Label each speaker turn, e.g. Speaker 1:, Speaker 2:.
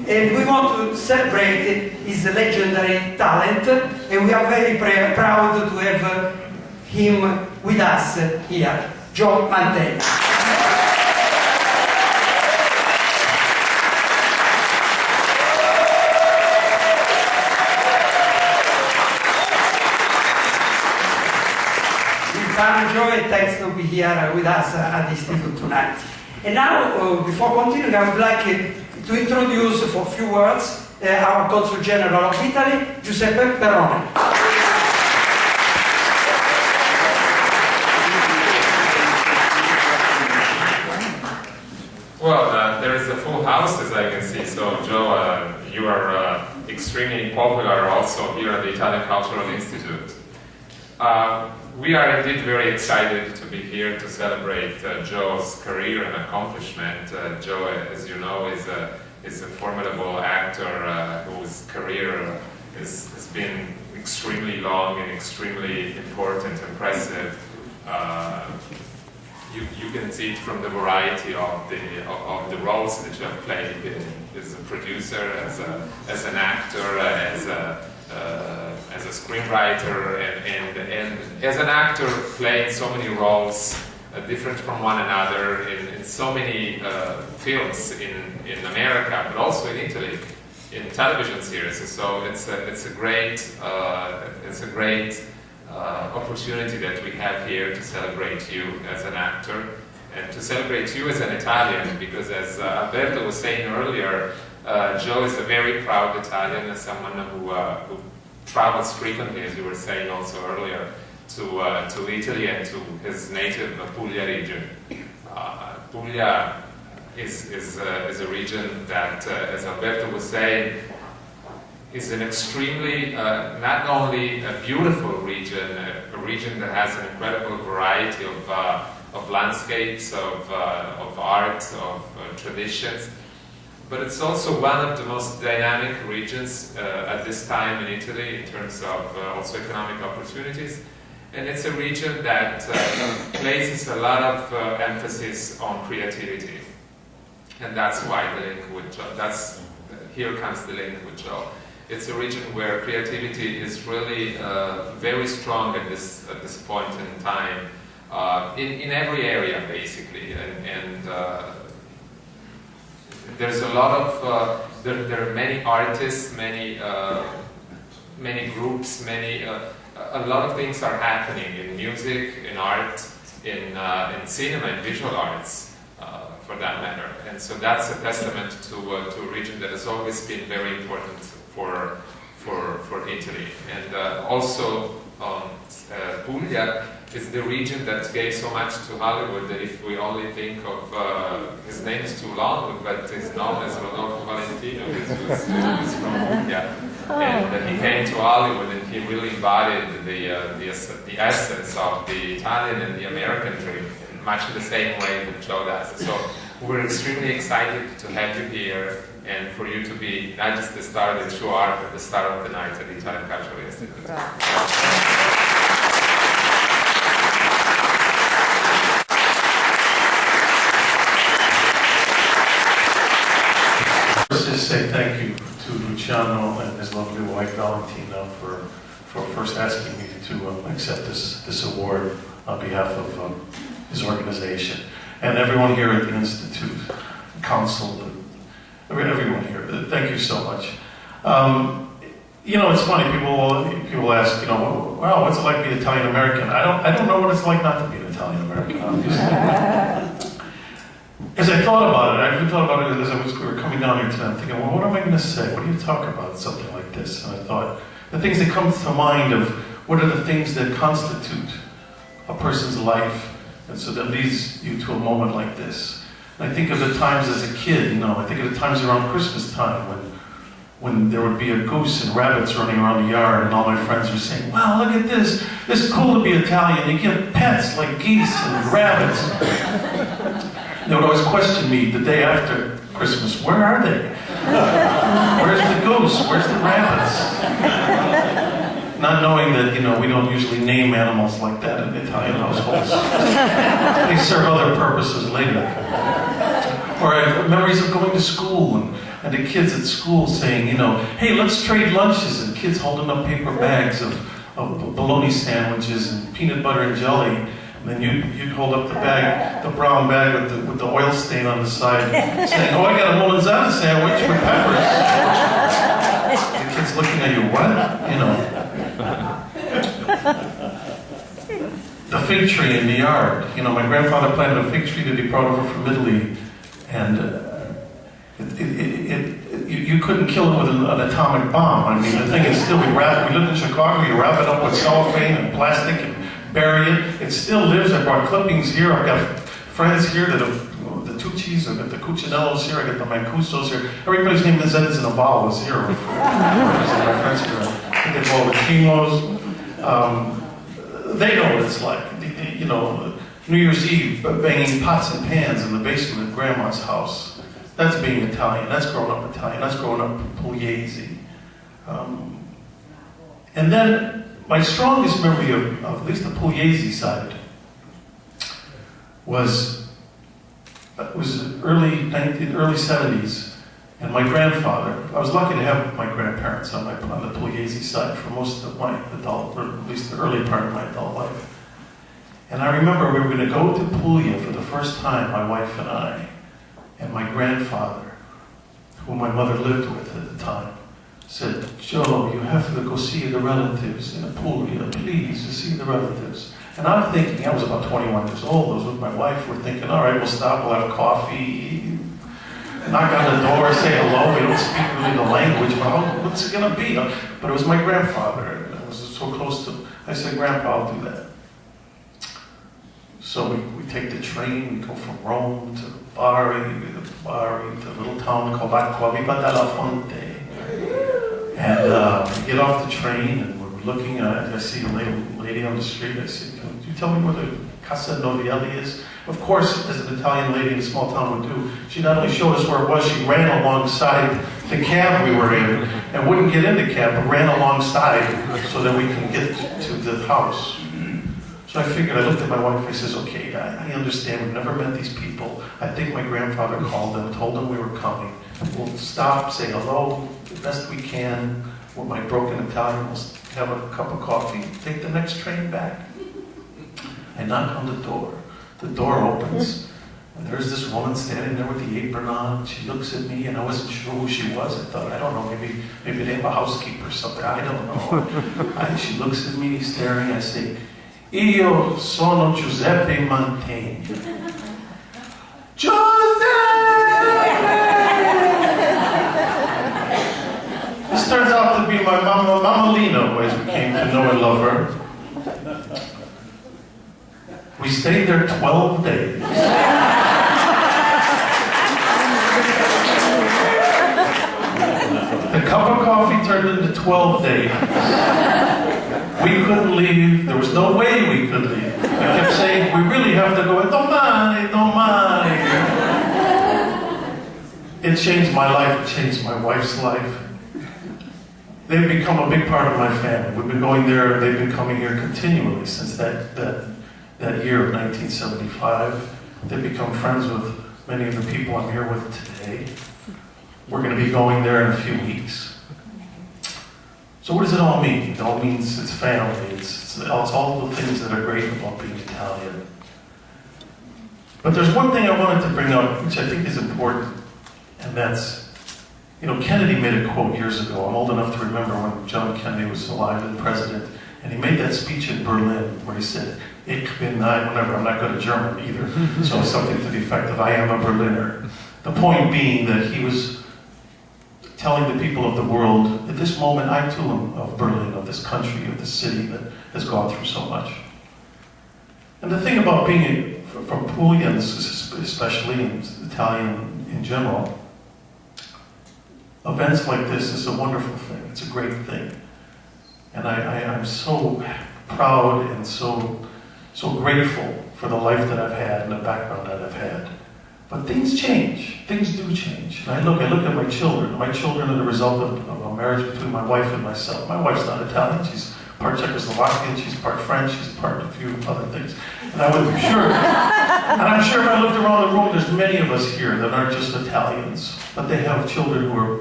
Speaker 1: And we want to celebrate his legendary talent, and we are very proud to have him with us here, Joe Mantegna. Joe, and thanks to be here with us at the Institute tonight. And now, before continuing, I would like to introduce for a few words our Consul General of Italy, Giuseppe Perrone.
Speaker 2: Well, there is a full house, as I can see. So, Joe, you are extremely popular also here at the Italian Cultural Institute. We are indeed very excited to be here to celebrate Joe's career and accomplishment. Joe, as you know, is a formidable actor whose career has been extremely long and extremely important, impressive. You can see it from the variety of the roles that you have played as a producer, as an actor, as a screenwriter, and as an actor playing so many roles different from one another in so many films in America, but also in Italy, in television series. So it's a great opportunity that we have here to celebrate you as an actor and to celebrate you as an Italian, because as Alberto was saying earlier, Joe is a very proud Italian, and someone who travels frequently, as you were saying also earlier, to Italy and to his native Puglia region. Puglia is a region that, as Alberto was saying, is an extremely, not only a beautiful region, a region that has an incredible variety of landscapes, of art, of traditions, but it's also one of the most dynamic regions at this time in Italy in terms of also economic opportunities. And it's a region that places a lot of emphasis on creativity. And that's why the link with Joe, here comes the link with Joe. It's a region where creativity is really very strong at this point in time, in every area basically, and there's a lot of there are many artists, many groups, a lot of things are happening in music, in art, in cinema, and visual arts, for that matter. And so that's a testament to a region that has always been very important for Italy. And also Puglia is the region that gave so much to Hollywood that if we only think of, his name is too long, but he's known as Rodolfo Valentino, he's from Puglia. And he came to Hollywood and he really embodied the essence of the Italian and the American dream, in much the same way that Joe does. So we're extremely excited to have you here and for you to be not just the star that you are, but the star of the night at the Italian Cultural Institute.
Speaker 3: Let's just say thank you to Luciano and his lovely wife Valentina for first asking me to accept this award on behalf of his organization. And everyone here at the Institute, Council, everyone here, thank you so much. You know, it's funny, people ask, you know, wow, what's it like to be Italian American? I don't know what it's like not to be an Italian American, obviously. As I thought about it, I actually thought about it as we were coming down here tonight, I'm thinking, well, what am I going to say? What do you talk about something like this? And I thought, the things that come to mind of what are the things that constitute a person's life, and so that leads you to a moment like this. And I think of the times as a kid, you know, I think of the times around Christmas time when there would be a goose and rabbits running around the yard, and all my friends were saying, wow, look at this. It's cool to be Italian. You get pets like geese and rabbits. They would always question me the day after Christmas, where are they? Where's the goose? Where's the rabbits? Not knowing that, you know, we don't usually name animals like that in Italian households. They serve other purposes later. Or I have memories of going to school and and the kids at school saying, you know, hey, let's trade lunches, and kids holding up paper bags of bologna sandwiches and peanut butter and jelly, and then you'd hold up the bag, the brown bag with the oil stain on the side, saying, oh, I got a Molanzana sandwich with peppers. The kid's looking at you, what? You know. The fig tree in the yard. You know, my grandfather planted a fig tree that he brought over from Italy, and you couldn't kill it with an atomic bomb. I mean, the thing is still, we lived in Chicago, you wrap it up with cellophane and plastic and bury it. It still lives. I brought clippings here. I've got friends here that have, the Tucci's, I've got the Cuccinellos here, I got the Mancusos here. Everybody's name is ends in a vowel is here. My friends here. I get all the Chimos. They know what it's like. You know, New Year's Eve, banging pots and pans in the basement of Grandma's house. That's being Italian. That's growing up Italian. That's growing up Pugliese. And then my strongest memory of at least the Pugliese side was early 70s, and my grandfather. I was lucky to have my grandparents on the Pugliese side for most of my adult, or at least the early part of my adult life. And I remember we were going to go to Puglia for the first time, my wife and I, and my grandfather, who my mother lived with at the time, said, Joe, you have to go see the relatives in Puglia, please, to see the relatives. And I'm thinking, I was about 21 years old, I was with my wife, we're thinking, all right, we'll stop, we'll have coffee, knock on the door, say hello, we don't speak really the language, but what's it going to be? But it was my grandfather, and I was so close to, I said, Grandpa, I'll do that. So we take the train, we go from Rome to Bari, to a little town called Acqua Viva della Fonte. And we get off the train, and we're looking at, I see a lady on the street, I said, can you tell me where the Casa Novielli is? Of course, as an Italian lady in a small town would do, she not only showed us where it was, she ran alongside the cab we were in, and wouldn't get in the cab, but ran alongside so that we can get to the house. So I figured, I looked at my wife, I says, okay, I understand, we've never met these people. I think my grandfather called them, told them we were coming. We'll stop, say hello, the best we can. With my broken Italian, we'll have a cup of coffee, take the next train back. I knock on the door. The door opens, and there's this woman standing there with the apron on. She looks at me, and I wasn't sure who she was. I thought, I don't know, maybe they have a housekeeper or something. I don't know. She looks at me, staring. I say, Io sono Giuseppe Mantegna. Giuseppe! This turns out to be my Mama Lino, as we came to know and love her. We stayed there 12 days. The cup of coffee turned into 12 days. We couldn't leave. There was no way we could leave. I kept saying, we really have to go. Domani, domani. It changed my life. It changed my wife's life. They've become a big part of my family. We've been going there. They've been coming here continually since that year of 1975. They've become friends with many of the people I'm here with today. We're going to be going there in a few weeks. So what does it all mean? It all means it's family. It's all the things that are great about being Italian. But there's one thing I wanted to bring up, which I think is important, and that's, Kennedy made a quote years ago. I'm old enough to remember when John Kennedy was alive and president, and he made that speech in Berlin where he said, Ich bin ein, whatever, I'm not good at German either, so something to the effect of, I am a Berliner. The point being that he was telling the people of the world, at this moment, I too am of Berlin, of this country, of this city that has gone through so much. And the thing about being from Puglia, especially, and Italian in general, events like this is a wonderful thing. It's a great thing. And I'm so proud and so grateful for the life that I've had and the background that I've had. But things change. Things do change. And I look at my children. My children are the result of a marriage between my wife and myself. My wife's not Italian. She's part Czechoslovakian. She's part French. She's part a few other things. And I'm sure if I looked around the room, there's many of us here that aren't just Italians, but they have children who are